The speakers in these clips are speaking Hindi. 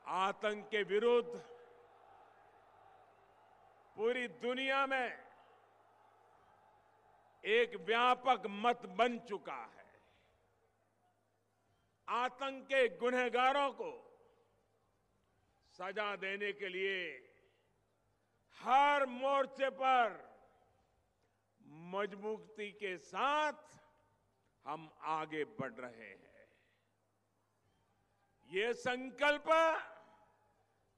आतंक के विरुद्ध पूरी दुनिया में एक व्यापक मत बन चुका है। आतंक के गुनहगारों को सजा देने के लिए हर मोर्चे पर मजबूती के साथ हम आगे बढ़ रहे हैं। ये संकल्प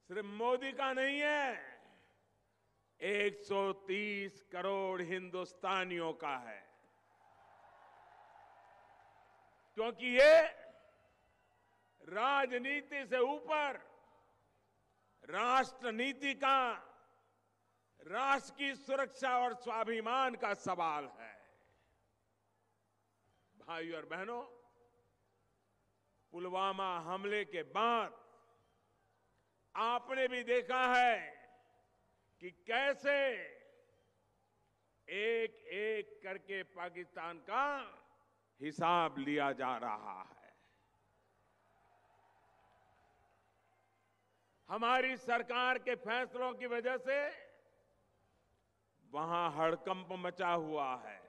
सिर्फ मोदी का नहीं है, 130 करोड़ हिंदुस्तानियों का है। क्योंकि ये राजनीति से ऊपर राष्ट्र नीति का, राष्ट्र की सुरक्षा और स्वाभिमान का सवाल है। भाइयों और बहनों, पुलवामा हमले के बाद आपने भी देखा है कि कैसे एक एक करके पाकिस्तान का हिसाब लिया जा रहा है। हमारी सरकार के फैसलों की वजह से वहां हड़कंप मचा हुआ है।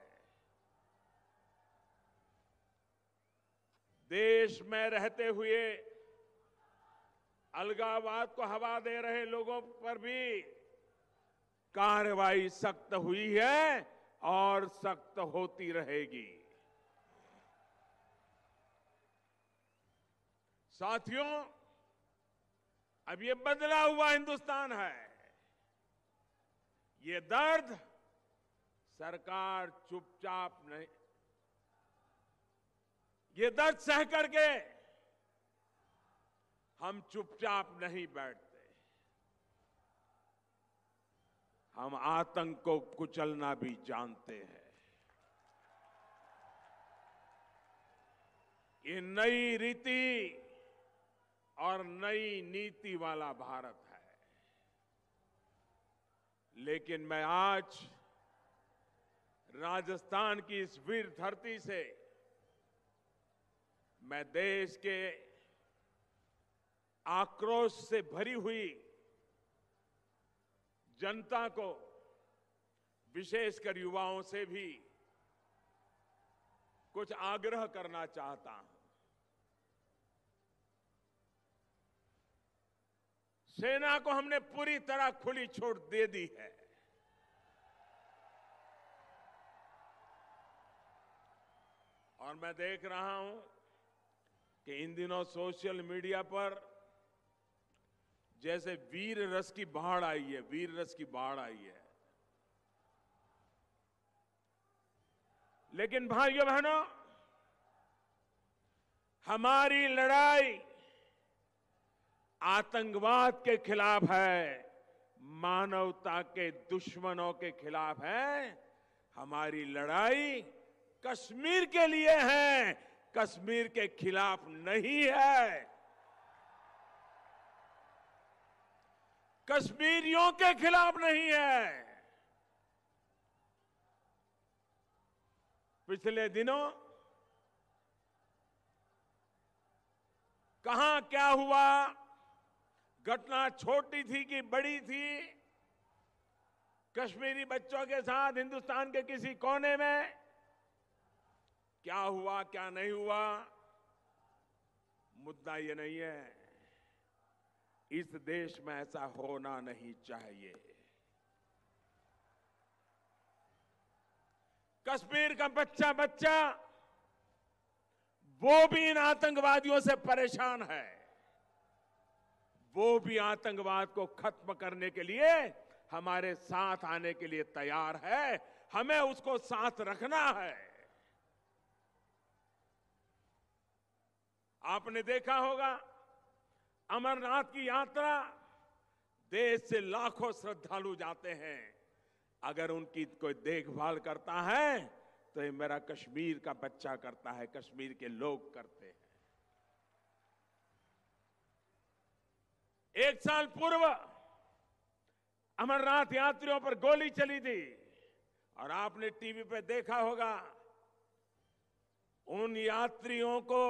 देश में रहते हुए अलगाववाद को हवा दे रहे लोगों पर भी कार्रवाई सख्त हुई है और सख्त होती रहेगी। साथियों, अब ये बदला हुआ हिंदुस्तान है। ये दर्द सरकार चुपचाप नहीं, ये दर्द सह करके हम चुपचाप नहीं बैठते। हम आतंक को कुचलना भी जानते हैं। ये नई रीति और नई नीति वाला भारत है। लेकिन मैं आज राजस्थान की इस वीर धरती से मैं देश के आक्रोश से भरी हुई जनता को, विशेषकर युवाओं से भी कुछ आग्रह करना चाहता हूं। सेना को हमने पूरी तरह खुली छूट दे दी है। और मैं देख रहा हूं कि इन दिनों सोशल मीडिया पर जैसे वीर रस की बाढ़ आई है, वीर रस की बाढ़ आई है। लेकिन भाइयों बहनों, हमारी लड़ाई आतंकवाद के खिलाफ है, मानवता के दुश्मनों के खिलाफ है। हमारी लड़ाई कश्मीर के लिए है, कश्मीर के खिलाफ नहीं है। कश्मीरियों के खिलाफ नहीं है। पिछले दिनों कहां क्या हुआ, घटना छोटी थी कि बड़ी थी, कश्मीरी बच्चों के साथ हिंदुस्तान के किसी कोने में क्या हुआ क्या नहीं हुआ, मुद्दा ये नहीं है। इस देश में ऐसा होना नहीं चाहिए। कश्मीर का बच्चा बच्चा वो भी इन आतंकवादियों से परेशान है। वो भी आतंकवाद को खत्म करने के लिए हमारे साथ आने के लिए तैयार है। हमें उसको साथ रखना है। आपने देखा होगा, अमरनाथ की यात्रा, देश से लाखों श्रद्धालु जाते हैं। अगर उनकी कोई देखभाल करता है तो ये मेरा कश्मीर का बच्चा करता है, कश्मीर के लोग करते हैं। एक साल पूर्व अमरनाथ यात्रियों पर गोली चली थी और आपने टीवी पे देखा होगा, उन यात्रियों को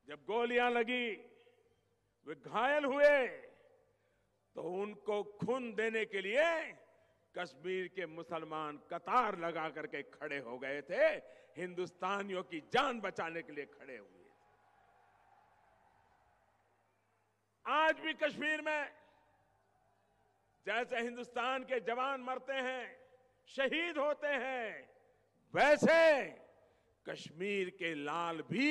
जब गोलियां लगी वे घायल हुए तो उनको खून देने के लिए कश्मीर के मुसलमान कतार लगा करके खड़े हो गए थे, हिंदुस्तानियों की जान बचाने के लिए खड़े हुए। आज भी कश्मीर में जैसे हिंदुस्तान के जवान मरते हैं, शहीद होते हैं, वैसे कश्मीर के लाल भी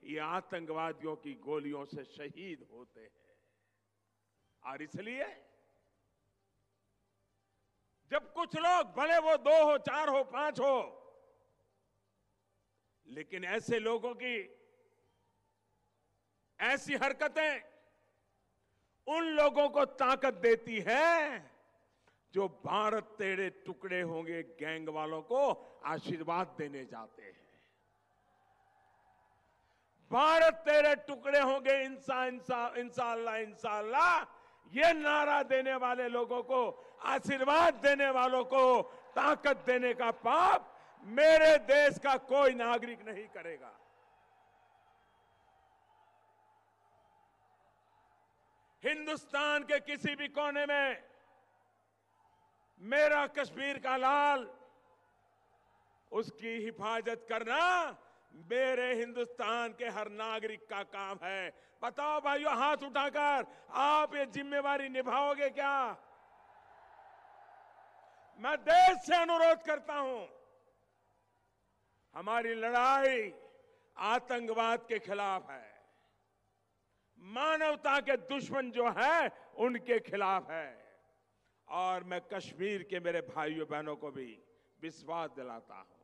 ये आतंकवादियों की गोलियों से शहीद होते हैं। और इसलिए जब कुछ लोग, भले वो 2 हो, 4 हो, 5 हो, लेकिन ऐसे लोगों की ऐसी हरकतें उन लोगों को ताकत देती है जो भारत तेरे टुकड़े होंगे गैंग वालों को आशीर्वाद देने जाते हैं। भारत तेरे टुकड़े होंगे इंशाअल्लाह इंशाअल्लाह, ये नारा देने वाले लोगों को, आशीर्वाद देने वालों को ताकत देने का पाप मेरे देश का कोई नागरिक नहीं करेगा। हिंदुस्तान के किसी भी कोने में मेरा कश्मीर का लाल, उसकी हिफाजत करना मेरे हिंदुस्तान के हर नागरिक का काम है। बताओ भाइयों, हाथ उठाकर आप ये जिम्मेवारी निभाओगे क्या? मैं देश से अनुरोध करता हूं, हमारी लड़ाई आतंकवाद के खिलाफ है, मानवता के दुश्मन जो है उनके खिलाफ है। और मैं कश्मीर के मेरे भाइयों बहनों को भी विश्वास दिलाता हूं,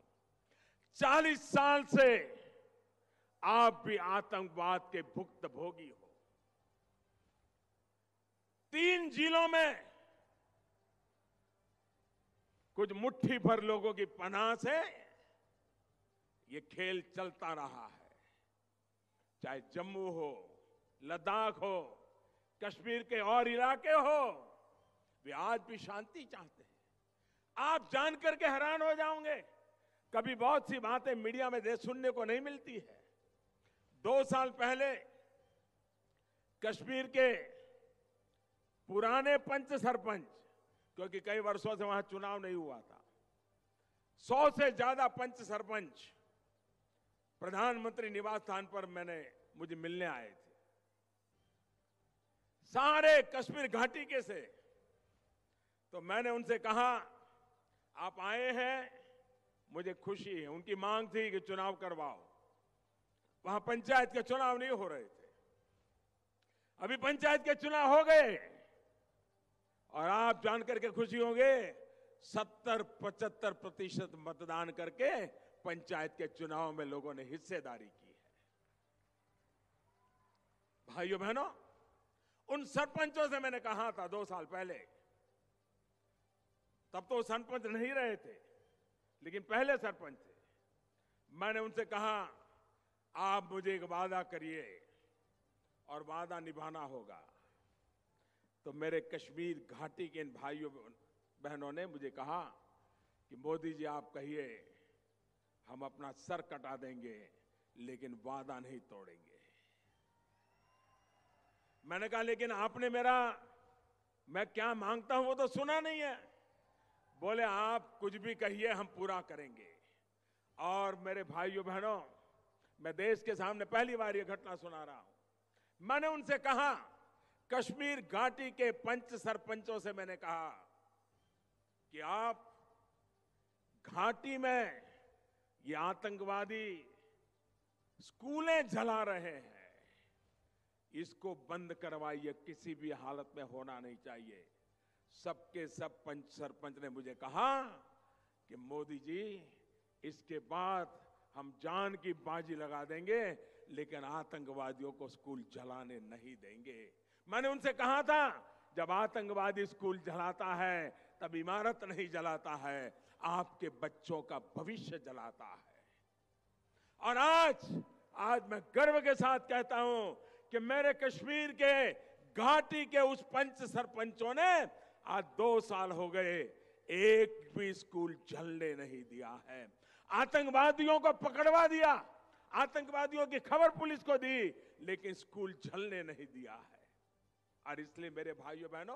40 साल से आप भी आतंकवाद के भुक्तभोगी हो। 3 जिलों में कुछ मुट्ठी भर लोगों की पनाह से ये खेल चलता रहा है। चाहे जम्मू हो, लद्दाख हो, कश्मीर के और इलाके हो, वे आज भी शांति चाहते हैं। आप जानकर के हैरान हो जाओगे, कभी बहुत सी बातें मीडिया में सुनने को नहीं मिलती है। 2 साल पहले कश्मीर के पुराने पंच सरपंच, क्योंकि कई वर्षों से वहां चुनाव नहीं हुआ था, 100 से ज्यादा पंच सरपंच प्रधानमंत्री निवास स्थान पर मुझे मिलने आए थे। सारे कश्मीर घाटी के से। तो मैंने उनसे कहा, आप आए हैं, मुझे खुशी है। उनकी मांग थी कि चुनाव करवाओ। वहां पंचायत के चुनाव नहीं हो रहे थे, अभी पंचायत के चुनाव हो गए। और आप जानकर के खुशी होंगे, 70-75% मतदान करके पंचायत के चुनाव में लोगों ने हिस्सेदारी की है। भाइयों बहनों, उन सरपंचों से मैंने कहा था 2 साल पहले, तब तो सरपंच नहीं रहे थे, लेकिन पहले सरपंच थे। मैंने उनसे कहा, आप मुझे एक वादा करिए और वादा निभाना होगा। तो मेरे कश्मीर घाटी के इन भाइयों बहनों ने मुझे कहा कि मोदी जी आप कहिए, हम अपना सर कटा देंगे लेकिन वादा नहीं तोड़ेंगे। मैंने कहा, लेकिन आपने मैं क्या मांगता हूं वो तो सुना नहीं है। बोले, आप कुछ भी कहिए, हम पूरा करेंगे। और मेरे भाइयों बहनों, मैं देश के सामने पहली बार ये घटना सुना रहा हूं। मैंने उनसे कहा, कश्मीर घाटी के पंच सरपंचों से मैंने कहा कि आप घाटी में ये आतंकवादी स्कूलें जला रहे हैं, इसको बंद करवाइए, किसी भी हालत में होना नहीं चाहिए। सबके सब पंच सरपंच ने मुझे कहा कि मोदी जी, इसके बाद हम जान की बाजी लगा देंगे लेकिन आतंकवादियों को स्कूल जलाने नहीं देंगे। मैंने उनसे कहा था, जब आतंकवादी स्कूल जलाता है तब इमारत नहीं जलाता है, आपके बच्चों का भविष्य जलाता है। और आज मैं गर्व के साथ कहता हूं कि मेरे कश्मीर के घाटी के उस पंच सरपंचों ने आज 2 साल हो गए, एक भी स्कूल जलने नहीं दिया है। आतंकवादियों को पकड़वा दिया, आतंकवादियों की खबर पुलिस को दी, लेकिन स्कूल जलने नहीं दिया है। और इसलिए मेरे भाइयों बहनों,